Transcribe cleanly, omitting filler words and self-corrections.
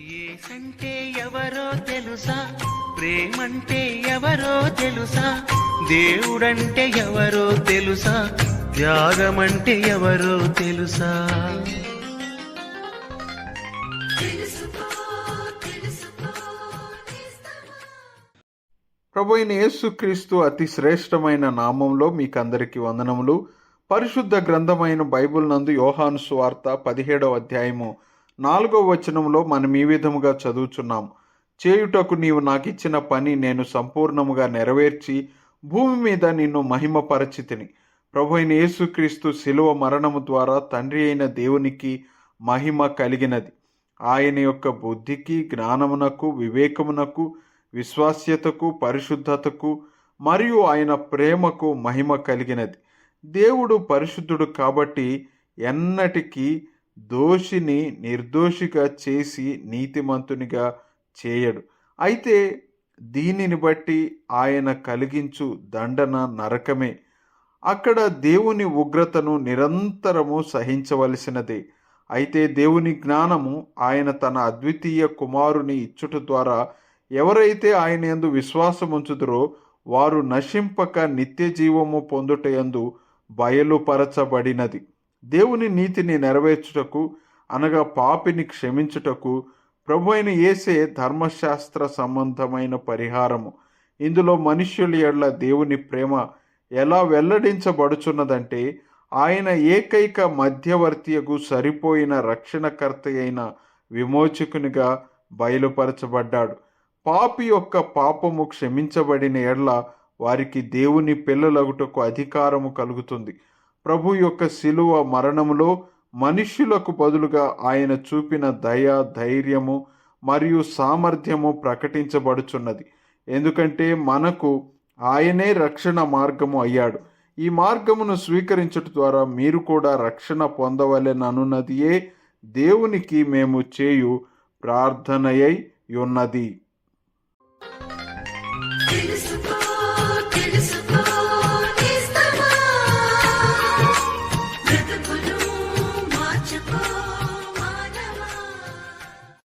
ఏసంటే ఎవరో తెలుసా, ప్రేమంటే ఎవరో తెలుసా, దేవుడంటే ఎవరో తెలుసా, త్యాగమంటే ఎవరో తెలుసా. ప్రభు అయిన యేసుక్రీస్తు అతి శ్రేష్టమైన నామంలో మీకందరికీ వందనములు. పరిశుద్ధ గ్రంథమైన బైబిల్ నందు యోహాను సువార్త 17వ అధ్యాయము 4వ వచనంలో మనం ఈ విధముగా చదువుచున్నాం. చేయుటకు నీవు నాకిచ్చిన పని నేను సంపూర్ణముగా నెరవేర్చి భూమి మీద నిన్ను మహిమపరచితిని. ప్రభు అయిన యేసుక్రీస్తు శిలువ మరణము ద్వారా తండ్రి అయిన దేవునికి మహిమ కలిగినది. ఆయన యొక్క బుద్ధికి, జ్ఞానమునకు, వివేకమునకు, విశ్వాస్యతకు, పరిశుద్ధతకు మరియు ఆయన ప్రేమకు మహిమ కలిగినది. దేవుడు పరిశుద్ధుడు కాబట్టి ఎన్నటికీ దోషిని నిర్దోషిగా చేసి నీతిమంతునిగా చేయడు. అయితే దీనిని బట్టి ఆయన కలిగించు దండన నరకమే. అక్కడ దేవుని ఉగ్రతను నిరంతరము సహించవలసినదే. అయితే దేవుని జ్ఞానము ఆయన తన అద్వితీయ కుమారుని ఇచ్చుట ద్వారా ఎవరైతే ఆయన యందు విశ్వాసముంచుదురో వారు నశింపక నిత్య జీవము పొందుటయందు బయలుపరచబడినది. దేవుని నీతిని నెరవేర్చుటకు అనగా పాపిని క్షమించుటకు ప్రభు అయిన యేసే ధర్మశాస్త్ర సంబంధమైన పరిహారము. ఇందులో మనుష్యుల ఎడల దేవుని ప్రేమ ఎలా వెల్లడించబడుచున్నదంటే ఆయన ఏకైక మధ్యవర్తియకు సరిపోయిన రక్షణకర్త అయిన విమోచకునిగా బయలుపరచబడ్డాడు. పాపి యొక్క పాపము క్షమించబడిన ఎడల వారికి దేవుని పిల్లలగుటకు అధికారము కలుగుతుంది. ప్రభు యొక్క శిలువ మరణములో మనుష్యులకు బదులుగా ఆయన చూపిన దయ, ధైర్యము మరియు సామర్థ్యము ప్రకటించబడుచున్నది. ఎందుకంటే మనకు ఆయనే రక్షణ మార్గము అయ్యాడు. ఈ మార్గమును స్వీకరించుట ద్వారా మీరు కూడా రక్షణ పొందవలెననున్నదియే దేవునికి మేము చేయు ప్రార్థనయై ఉన్నది.